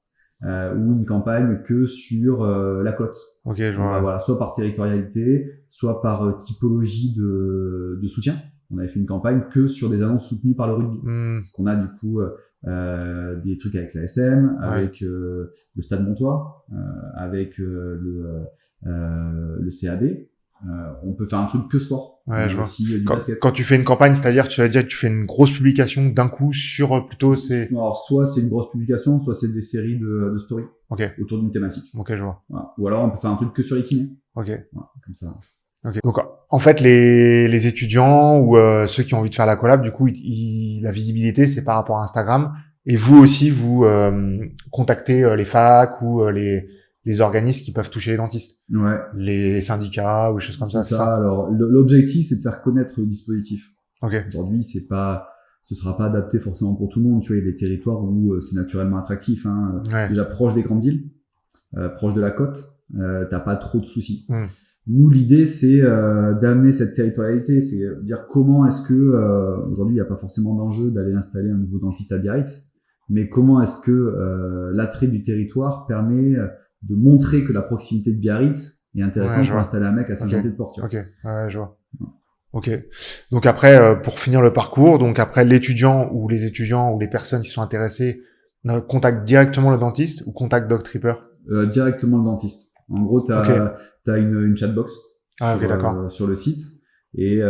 Ou une campagne que sur la côte. Je vois. Voilà, soit par territorialité, soit par typologie de soutien. On avait fait une campagne que sur des annonces soutenues par le rugby. Parce qu'on a du coup des trucs avec la SM, avec le Stade Montois, avec le CAB. On peut faire un truc que sport. Je vois. Aussi, du basket. Quand tu fais une campagne, c'est-à-dire tu vas dire que tu fais une grosse publication d'un coup sur plutôt c'est. Alors soit c'est une grosse publication, soit c'est des séries de stories autour d'une thématique. Je vois. Voilà. Ou alors on peut faire un truc que sur les kinés. Voilà, comme ça. Donc en fait les étudiants ou ceux qui ont envie de faire la collab, du coup la visibilité c'est par rapport à Instagram, et vous aussi vous contactez les facs ou les organismes qui peuvent toucher les dentistes. Les syndicats ou des choses comme ça. C'est ça. Alors, l'objectif, c'est de faire connaître le dispositif. Aujourd'hui, ce sera pas adapté forcément pour tout le monde. Tu vois, il y a des territoires où c'est naturellement attractif, hein. Déjà proche des grandes villes, proche de la côte, t'as pas trop de soucis. Nous, l'idée, c'est d'amener cette territorialité, c'est dire comment est-ce que aujourd'hui, il n'y a pas forcément d'enjeu d'aller installer un nouveau dentiste à Biarritz, mais comment est-ce que l'attrait du territoire permet de montrer que la proximité de Biarritz est intéressante pour installer un mec à Saint-Jean-Pied-de-Port. Je vois. Donc après, pour finir le parcours, donc après l'étudiant ou les étudiants ou les personnes qui sont intéressées contactent directement le dentiste ou contactent Doctripper? Directement le dentiste. En gros, t'as une chatbox sur le site. Et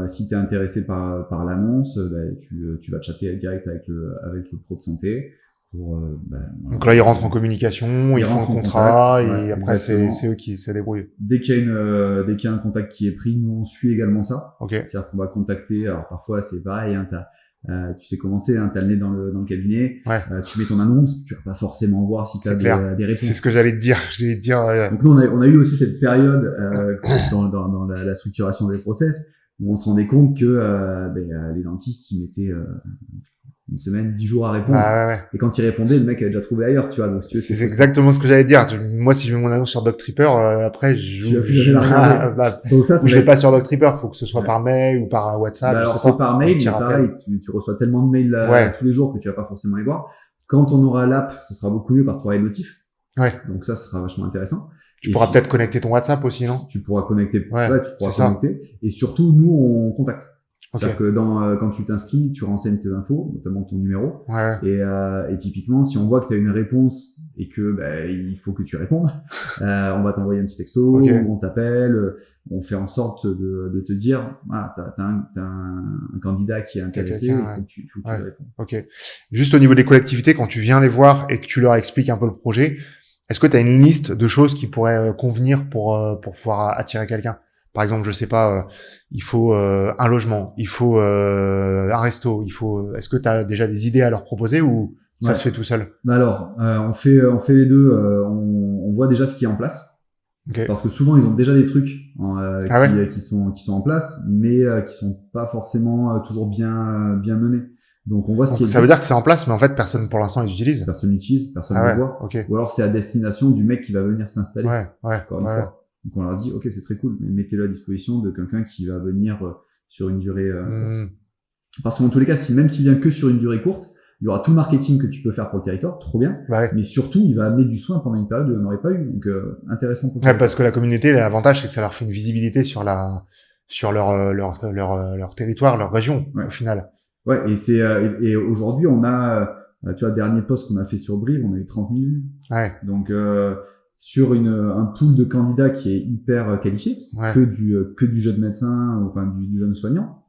si tu es intéressé par l'annonce, tu vas chatter direct avec le pro de santé. Donc là, ils rentrent en communication, ils font un contrat, et après c'est eux qui se débrouillent. Dès qu'il y a un contact qui est pris, nous on suit également ça. C'est-à-dire qu'on va contacter. Alors parfois c'est pareil, hein, tu sais comment c'est, hein, t'as le nez dans le cabinet, tu mets ton annonce, tu vas pas forcément voir si t'as des réponses. C'est ce que j'allais te dire. Donc nous on a eu aussi cette période dans la structuration des process où on se rendait compte que les dentistes ils mettaient une semaine, 10 jours à répondre. Et quand il répondait, le mec avait déjà trouvé ailleurs, tu vois. Donc, si tu veux, c'est exactement ce que j'allais dire. Moi, si je mets mon annonce sur Doctripper, après, je vais pas sur Doctripper. Faut que ce soit par mail ou par WhatsApp. Alors, c'est par mail, mais pareil, tu reçois tellement de mails tous les jours que tu vas pas forcément les voir. Quand on aura l'app, ce sera beaucoup mieux parce que tu auras les notifs. Donc ça sera vachement intéressant. Tu pourras peut-être connecter ton WhatsApp aussi, non? Tu pourras connecter. Tu pourras connecter. Et surtout, nous, on contacte. C'est-à-dire que quand tu t'inscris, tu renseignes tes infos, notamment ton numéro. Et typiquement, si on voit que tu as une réponse et que il faut que tu répondes, on va t'envoyer un petit texto, ou on t'appelle, on fait en sorte de te dire, t'as un candidat qui est intéressé, il faut que tu lui répondes. Juste au niveau des collectivités, quand tu viens les voir et que tu leur expliques un peu le projet, est-ce que tu as une liste de choses qui pourraient convenir pour pouvoir attirer quelqu'un? Par exemple, je sais pas, il faut un logement, il faut un resto, est-ce que tu as déjà des idées à leur proposer ou ça se fait tout seul? Alors, on fait les deux. On voit déjà ce qui est en place. Parce que souvent ils ont déjà des trucs qui sont en place, mais qui sont pas forcément toujours bien menés. Donc on voit ce qui est. Ça veut dire que c'est en place, mais en fait personne pour l'instant les utilise. Personne l'utilise, personne ne le voit. Ou alors c'est à destination du mec qui va venir s'installer. Encore une fois. Donc on leur dit, ok, c'est très cool, mais mettez-le à disposition de quelqu'un qui va venir sur une durée courte. Parce qu'en tous les cas, même s'il vient que sur une durée courte, il y aura tout le marketing que tu peux faire pour le territoire, trop bien. Mais surtout, il va amener du soin pendant une période où il n'en aurait pas eu. Donc intéressant pour toi. Parce que la communauté, l'avantage, c'est que ça leur fait une visibilité sur leur territoire, leur région, au final. Et aujourd'hui, on a, tu vois, dernier post qu'on a fait sur Brive, on a eu 30 000 vues. Donc sur un pool de candidats qui est hyper qualifié, c'est que du jeune médecin, enfin du jeune soignant.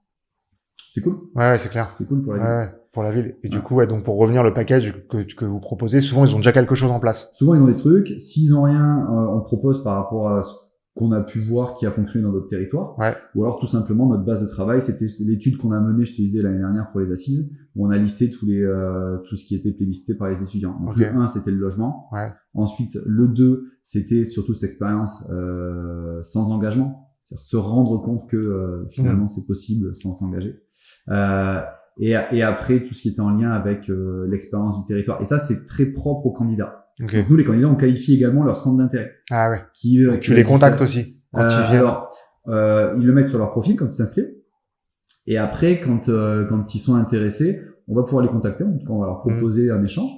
C'est cool. Ouais, c'est clair. C'est cool pour la ville. Ouais, pour la ville. Et du coup, donc pour revenir, le package que vous proposez, souvent ils ont déjà quelque chose en place. Souvent ils ont des trucs. S'ils ont rien, on propose par rapport à ce qu'on a pu voir qui a fonctionné dans d'autres territoires. Ouais. Ou alors tout simplement notre base de travail, c'était l'étude qu'on a menée, je te disais l'année dernière pour les assises, où on a listé tout ce qui était plébiscité par les étudiants. Donc le 1 c'était le logement. Ouais. Ensuite le 2 c'était surtout cette expérience sans engagement, c'est-à-dire se rendre compte que finalement c'est possible sans s'engager. Et après tout ce qui était en lien avec l'expérience du territoire. Et ça c'est très propre aux candidats. Okay. Donc nous les candidats on qualifie également leur centre d'intérêt. Ah ouais. Tu les contactes aussi quand ils viennent. Alors ils le mettent sur leur profil quand ils s'inscrivent. Et après quand ils sont intéressés, on va pouvoir les contacter. En tout cas on va leur proposer un échange.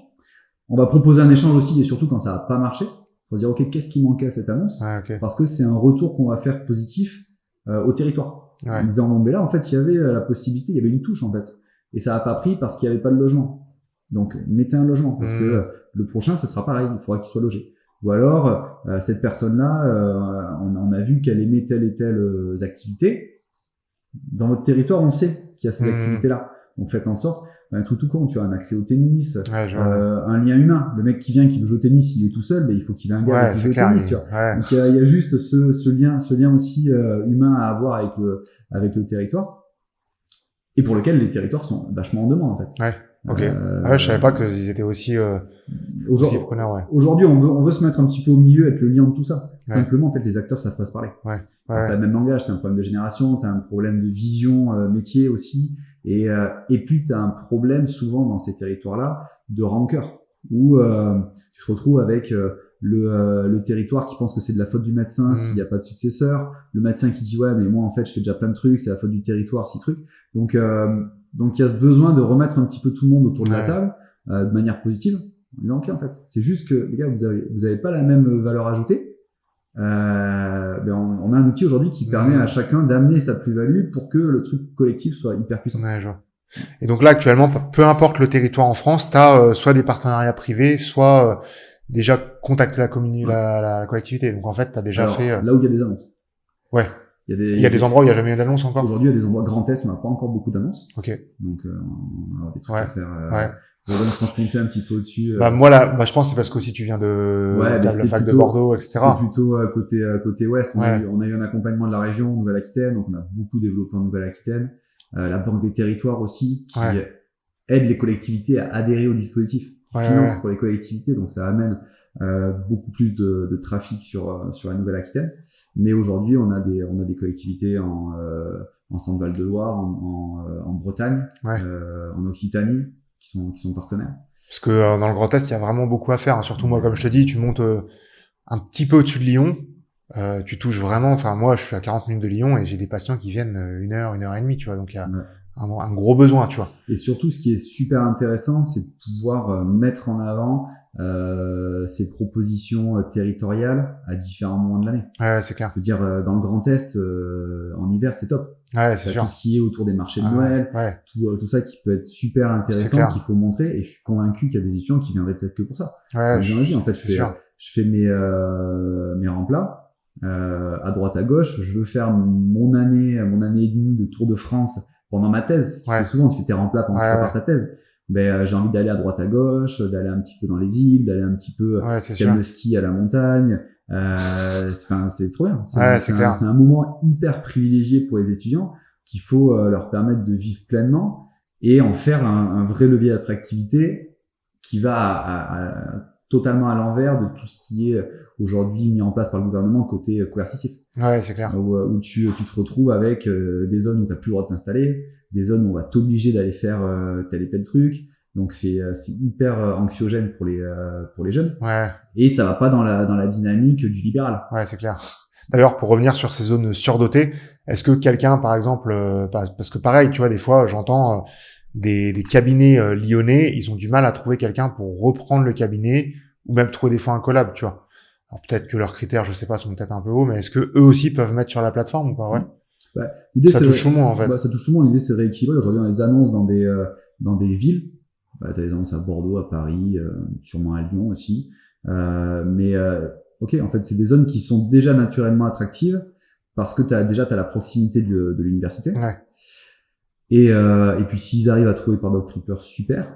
On va proposer un échange aussi et surtout quand ça n'a pas marché. Faut dire ok qu'est-ce qui manquait à cette annonce parce que c'est un retour qu'on va faire positif au territoire. En disant bon mais là en fait il y avait la possibilité, il y avait une touche en fait et ça a pas pris parce qu'il y avait pas de logement. Donc mettez un logement parce que le prochain ce sera pareil, il faudra qu'il soit logé. Ou alors cette personne-là, on a vu qu'elle aimait telle et telle activité. Dans votre territoire, on sait qu'il y a ces activités-là. Donc faites en sorte un truc tout con, tu as un accès au tennis, un lien humain. Le mec qui vient, qui veut jouer au tennis, il est tout seul, il faut qu'il ait un gars qui joue au tennis. Tu vois. Donc il y a juste ce lien aussi humain à avoir avec le territoire, et pour lequel les territoires sont vachement en demande en fait. Ouais. Ok. Je savais pas qu'ils étaient aussi preneurs. Aujourd'hui, on veut se mettre un petit peu au milieu, être le lien de tout ça. Simplement, en fait, les acteurs savent pas se parler. T'as le même langage, t'as un problème de génération, t'as un problème de vision métier aussi. Et puis, tu as un problème souvent dans ces territoires-là de rancœur, où tu te retrouves avec le territoire qui pense que c'est de la faute du médecin s'il n'y a pas de successeur, le médecin qui dit ouais mais moi en fait je fais déjà plein de trucs, c'est la faute du territoire, ces trucs. Donc il y a ce besoin de remettre un petit peu tout le monde autour de la table de manière positive, en disant ok en fait c'est juste que les gars vous avez pas la même valeur ajoutée. On a un outil aujourd'hui qui permet à chacun d'amener sa plus-value pour que le truc collectif soit hyper puissant. Ouais, je vois. Et donc là, actuellement, peu importe le territoire en France, tu as soit des partenariats privés, soit déjà contacté la collectivité. Donc en fait, tu as déjà fait... Là où il y a des annonces. Ouais. Il y a des endroits où il n'y a jamais eu d'annonce encore. Aujourd'hui, il y a des endroits Grand Est, on n'a pas encore beaucoup d'annonces. Ok. Donc on a des trucs à faire... Je vais franche-comté un petit peu au-dessus. Moi, je pense que c'est parce qu'aussi tu viens de la fac de Bordeaux, etc. C'est plutôt côté ouest. On a eu un accompagnement de la région Nouvelle-Aquitaine, donc on a beaucoup développé en Nouvelle-Aquitaine. La Banque des territoires aussi, qui aide les collectivités à adhérer au dispositif. Finance pour les collectivités, donc ça amène beaucoup plus de trafic sur la Nouvelle-Aquitaine. Mais aujourd'hui, on a des collectivités en Centre-Val de Loire, en Bretagne, en Occitanie, qui sont partenaires. Parce que dans le Grand Est, il y a vraiment beaucoup à faire. Surtout moi, comme je te dis, tu montes un petit peu au-dessus de Lyon, tu touches vraiment. Enfin, moi, je suis à 40 minutes de Lyon et j'ai des patients qui viennent 1 heure, 1 heure et demie, tu vois. Donc il y a un gros besoin, tu vois. Et surtout, ce qui est super intéressant, c'est de pouvoir mettre en avant ces propositions territoriales à différents moments de l'année. Ouais, c'est clair. Je veux dire, dans le Grand Est, en hiver, c'est top. Ouais, c'est sûr. Tout ce qui est autour des marchés de Noël, tout ça qui peut être super intéressant, qu'il faut montrer. Et je suis convaincu qu'il y a des étudiants qui viendraient peut-être que pour ça. Ouais, vas-y, en fait, je fais mes remplats à droite à gauche. Je veux faire mon année et demie de Tour de France pendant ma thèse. Souvent, tu fais tes remplats pendant que tu prépares ta thèse. J'ai envie d'aller à droite à gauche, d'aller un petit peu dans les îles, d'aller un petit peu le ski à la montagne. C'est trop bien. C'est un moment hyper privilégié pour les étudiants qu'il faut leur permettre de vivre pleinement et en faire un vrai levier d'attractivité qui va totalement à l'envers de tout ce qui est aujourd'hui mis en place par le gouvernement côté coercitif. Ouais, c'est clair. Où tu te retrouves avec des zones où tu n'as plus le droit de t'installer, des zones où on va t'obliger d'aller faire tel et tel truc. Donc c'est hyper anxiogène pour les jeunes. Ouais. Et ça va pas dans la dynamique du libéral. Ouais, c'est clair. D'ailleurs, pour revenir sur ces zones surdotées, est-ce que quelqu'un, par exemple, parce que pareil, tu vois, des fois, j'entends des cabinets lyonnais, ils ont du mal à trouver quelqu'un pour reprendre le cabinet ou même trouver des fois un collab, tu vois. Alors peut-être que leurs critères, je sais pas, sont peut-être un peu hauts, mais est-ce que eux aussi peuvent mettre sur la plateforme ou pas? L'idée, ça touche tout le monde en fait. Ça touche tout le monde. L'idée, c'est de rééquilibrer. Aujourd'hui, on a des annonces dans des villes. T'as des annonces à Bordeaux, à Paris, sûrement à Lyon aussi. Mais ok, en fait, c'est des zones qui sont déjà naturellement attractives parce que t'as la proximité de l'université. Ouais. Et puis s'ils arrivent à trouver par Dogtripper, super.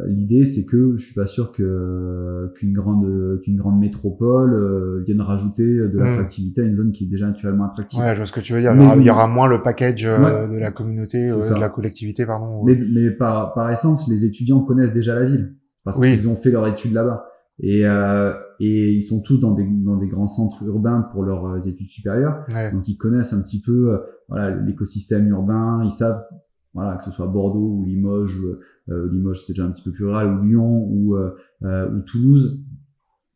L'idée c'est que je suis pas sûr qu'une grande métropole vienne rajouter de l'attractivité à une zone qui est déjà naturellement attractive. Ouais, je vois ce que tu veux dire. Mais Il y aura moins le package de la communauté, C'est de la collectivité, pardon. Mais par essence, les étudiants connaissent déjà la ville parce qu'ils ont fait leurs études là-bas. Et ils sont tous dans des grands centres urbains pour leurs études supérieures. Ouais. Donc ils connaissent un petit peu voilà l'écosystème urbain, ils savent voilà que ce soit Bordeaux ou Limoges, Limoges c'était déjà un petit peu plus rural, ou Lyon ou Toulouse,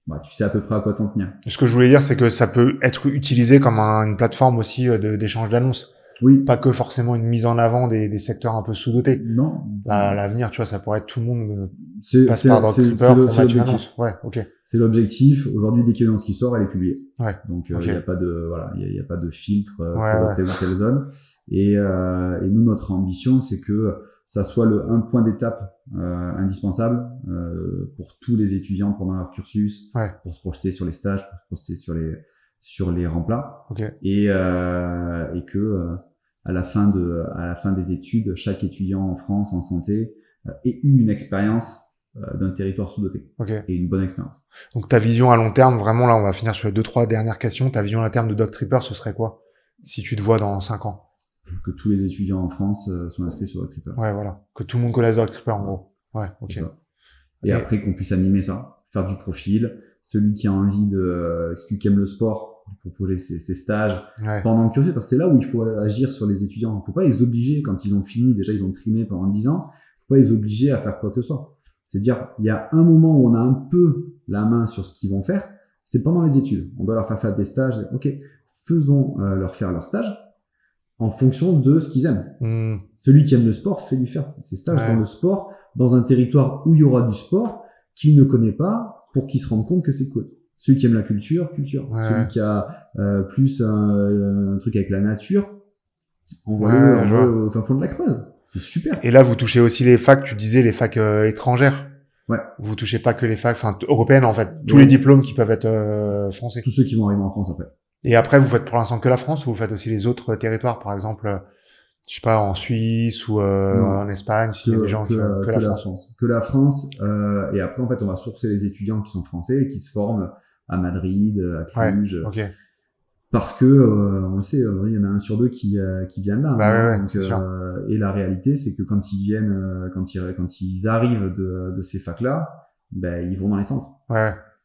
bah, tu sais à peu près à quoi t'en tenir. Ce que je voulais dire, c'est que ça peut être utilisé comme une plateforme aussi d'échange d'annonces. Oui. Pas que forcément une mise en avant des secteurs un peu sous-dotés. Non. À l'avenir, tu vois, ça pourrait être tout le monde c'est passe par Dogtripper pour mettre une annonce. Ouais, ok. C'est l'objectif. Aujourd'hui, dès qu'il y a une annonce qui sort, elle est publiée. Ouais. Donc il y a pas de il y a pas de filtre Ouais, pour telle ou telle zone. Et nous, notre ambition, c'est que ça soit un point d'étape indispensable pour tous les étudiants pendant leur cursus, pour se projeter sur les stages, pour se projeter sur les remplats, et que à la fin des études, chaque étudiant en France en santé ait eu une expérience d'un territoire sous-doté, et une bonne expérience. Donc ta vision à long terme, vraiment là, on va finir sur les 2-3 dernières questions. Ta vision à long terme de Dogtripper, ce serait quoi si tu te vois dans 5 ans? Que tous les étudiants en France soient inscrits sur Dogtripper. Ouais, voilà. Que tout le monde connaisse Dogtripper, en gros. Ouais, ok. Et après qu'on puisse animer ça, faire du profil. Celui qui a envie celui qui aime le sport, proposer ses stages pendant le cursus, parce que c'est là où il faut agir sur les étudiants. Il faut pas les obliger quand ils ont fini, déjà ils ont trimé pendant 10 ans, il faut pas les obliger à faire quoi que ce soit. C'est-à-dire, il y a un moment où on a un peu la main sur ce qu'ils vont faire, c'est pendant les études. On doit leur faire des stages. Ok, faisons leur faire leur stage en fonction de ce qu'ils aiment. Celui qui aime le sport, fais-lui faire ses stages dans le sport, dans un territoire où il y aura du sport, qu'il ne connaît pas, pour qu'il se rende compte que c'est cool. Celui qui aime la culture. Celui qui a plus un truc avec la nature, envoie-le au fin fond de la Creuse. C'est super. Et là, vous touchez aussi les facs, tu disais les facs étrangères. Ouais. Vous touchez pas que les facs, européennes en fait. Tous les diplômes qui peuvent être français. Tous ceux qui vont arriver en France après. Et après, vous faites pour l'instant que la France, ou vous faites aussi les autres territoires, par exemple, je sais pas, en Suisse ou en Espagne, s'il y a des gens que la France. Que la France. Et après, en fait, on va sourcer les étudiants qui sont français et qui se forment à Madrid, à Cluj. Parce que on le sait, il y en a 1 sur 2 qui viennent là. Donc, et la réalité, c'est que quand ils viennent, quand ils arrivent de ces facs-là, ben ils vont dans les centres.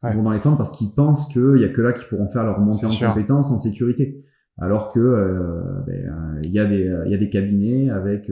Ils vont dans les centres parce qu'ils pensent qu'il y a que là qu'ils pourront faire leur montée en compétences en sécurité. Alors que il y a des cabinets avec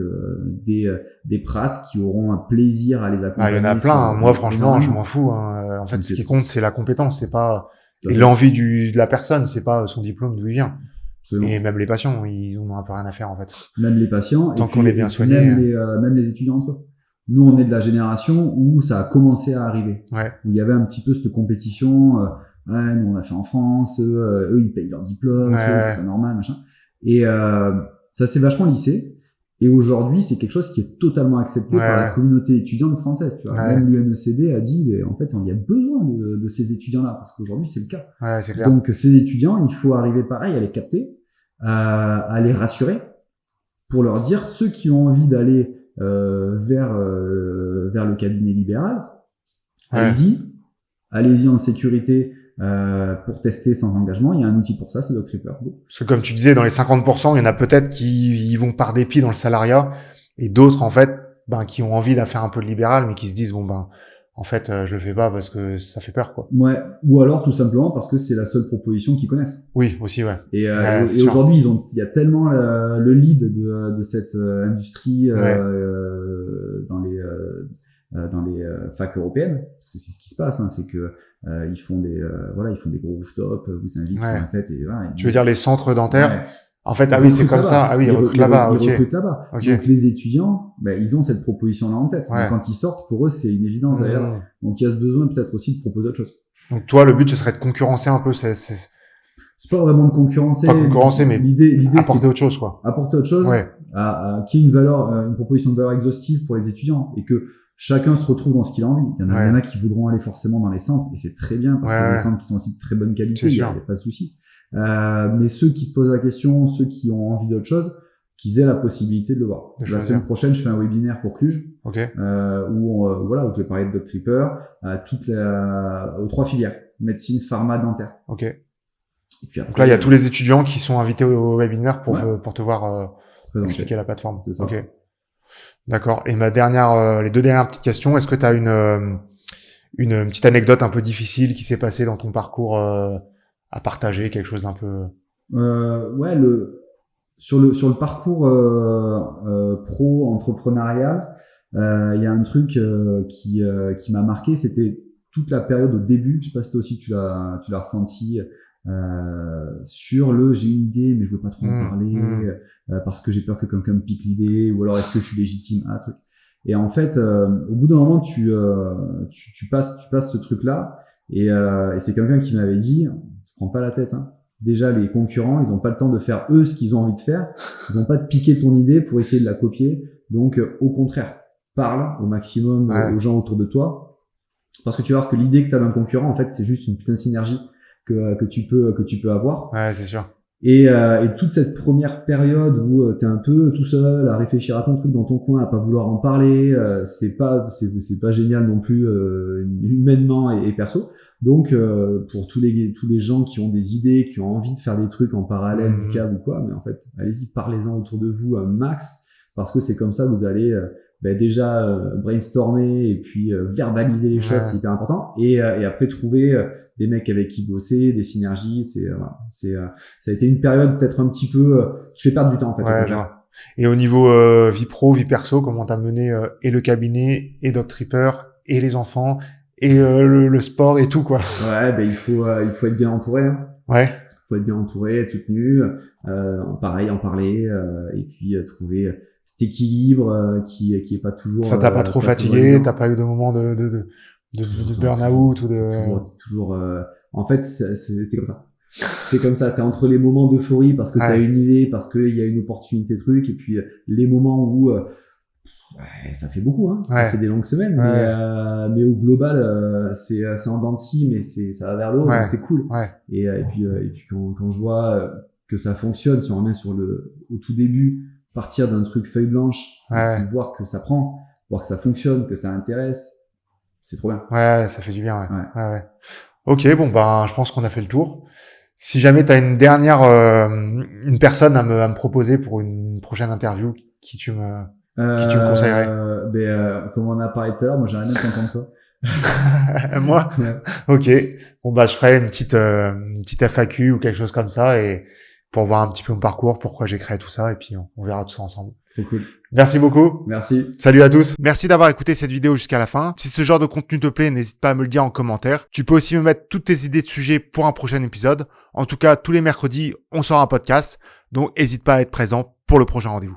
des prates qui auront un plaisir à les accompagner. Il y en a plein. Moi, franchement, je m'en fous. En fait, ce qui compte, c'est la compétence, c'est pas et l'envie de la personne, c'est pas son diplôme d'où il vient. Absolument. Et même les patients, ils ont un peu rien à faire en fait. Même les patients, tant qu'on est bien soigné. Même les étudiants entre eux. Nous, on est de la génération où ça a commencé à arriver. Où il y avait un petit peu cette compétition. Nous, on a fait en France. Eux, ils payent leur diplôme. C'est pas normal, machin. Et ça s'est vachement lissé. Et aujourd'hui, c'est quelque chose qui est totalement accepté par la communauté étudiante française. Tu vois, même l'UNECD a dit, en fait, il y a besoin de ces étudiants-là, parce qu'aujourd'hui, c'est le cas. C'est clair. Donc, ces étudiants, il faut arriver pareil à les capter, à les rassurer, pour leur dire, ceux qui ont envie d'aller vers le cabinet libéral, allez-y en sécurité. Pour tester sans engagement, il y a un outil pour ça, c'est Dogtripper. Parce que comme tu disais, dans les 50%, il y en a peut-être qui vont par dépit dans le salariat, et d'autres en fait, qui ont envie de faire un peu de libéral, mais qui se disent en fait, je le fais pas parce que ça fait peur, quoi. Ouais. Ou alors tout simplement parce que c'est la seule proposition qu'ils connaissent. Oui, aussi, Et aujourd'hui, il y a tellement le lead de cette industrie dans les facs européennes, parce que c'est ce qui se passe, c'est que ils font des gros rooftops, vous invitent en fait, et voilà. Tu veux dire les centres dentaires? En fait, c'est comme ça. Ils recrutent là-bas. Ils recrutent là-bas. Donc les étudiants, ils ont cette proposition-là en tête. Donc, quand ils sortent, pour eux, c'est une évidence d'ailleurs. Donc il y a ce besoin peut-être aussi de proposer autre chose. Donc toi, le but, ce serait de concurrencer un peu. C'est pas vraiment de concurrencer. Pas concurrencer, mais l'idée apporter autre chose, quoi. Apporter autre chose. Qui est une proposition de valeur exhaustive pour les étudiants, et que chacun se retrouve dans ce qu'il a envie. Il y en a qui voudront aller forcément dans les centres, et c'est très bien, parce qu'il y a des centres qui sont aussi de très bonne qualité, il n'y a pas de souci. Mais ceux qui se posent la question, ceux qui ont envie d'autre chose, qu'ils aient la possibilité de le voir. La semaine prochaine, je fais un webinaire pour Cluj, où je vais parler de Doctripper, aux 3 filières, médecine, pharma, dentaire. Et puis après, donc là, il y a tous les étudiants qui sont invités au webinaire pour te voir expliquer la plateforme. C'est ça. D'accord. Et les 2 dernières petites questions, est-ce que tu as une petite anecdote un peu difficile qui s'est passée dans ton parcours à partager, quelque chose d'un peu... Sur le parcours pro-entrepreneurial, il y a un truc qui m'a marqué, c'était toute la période au début, je sais pas si toi aussi tu l'as ressenti, sur j'ai une idée mais je veux pas trop en parler parce que j'ai peur que quelqu'un me pique l'idée, ou alors est-ce que je suis légitime à un truc. Et en fait, au bout d'un moment, tu passes ce truc-là, et c'est quelqu'un qui m'avait dit, prends pas la tête, hein. Déjà, les concurrents, ils ont pas le temps de faire eux ce qu'ils ont envie de faire. Ils vont pas te piquer ton idée pour essayer de la copier. Donc, au contraire, parle au maximum aux gens autour de toi, parce que tu vas voir que l'idée que tu as d'un concurrent, en fait, c'est juste une putain de synergie que tu peux avoir. Ouais, c'est sûr. Et toute cette première période où t'es un peu tout seul à réfléchir à ton truc dans ton coin, à pas vouloir en parler, c'est pas génial non plus humainement et perso. Donc pour tous les gens qui ont des idées, qui ont envie de faire des trucs en parallèle du cadre ou quoi, mais en fait allez-y, parlez-en autour de vous un max, parce que c'est comme ça que vous allez déjà brainstormer et puis verbaliser les choses, c'est hyper important, et après trouver des mecs avec qui bosser, des synergies, ça a été une période peut-être un petit peu qui fait perdre du temps en fait. Et au niveau vie pro, vie perso, comment t'as mené et le cabinet, et Doctripper, et les enfants, et le sport et tout quoi. Il faut être bien entouré. Hein. Faut être bien entouré, être soutenu, pareil, en parler, et puis trouver cet équilibre qui est pas toujours. Ça t'a pas trop fatigué, t'as pas eu de moments de burn-out ou de... Toujours en fait, c'est comme ça. C'est comme ça, t'es entre les moments d'euphorie parce que t'as une idée, parce qu'il y a une opportunité truc, et puis les moments où ça fait beaucoup, hein. Ça fait des longues semaines, mais au global, c'est en dents de scie, mais ça va vers le haut, donc c'est cool. Et puis quand je vois que ça fonctionne, si on remet au tout début, partir d'un truc feuille blanche, voir que ça prend, voir que ça fonctionne, que ça intéresse, c'est trop bien. Ça fait du bien, Ok, bon, je pense qu'on a fait le tour. Si jamais t'as une dernière, une personne à me proposer pour une prochaine interview, qui tu me conseillerais? Comme on a parlé tout à l'heure, moi j'aimerais bien t'entendre toi. Moi? Ok. Bon, je ferai une petite FAQ ou quelque chose comme ça, et pour voir un petit peu mon parcours, pourquoi j'ai créé tout ça, et puis on verra tout ça ensemble. Trop cool. Merci beaucoup. Merci. Salut à tous. Merci d'avoir écouté cette vidéo jusqu'à la fin. Si ce genre de contenu te plaît, n'hésite pas à me le dire en commentaire. Tu peux aussi me mettre toutes tes idées de sujets pour un prochain épisode. En tout cas, tous les mercredis, on sort un podcast. Donc, n'hésite pas à être présent pour le prochain rendez-vous.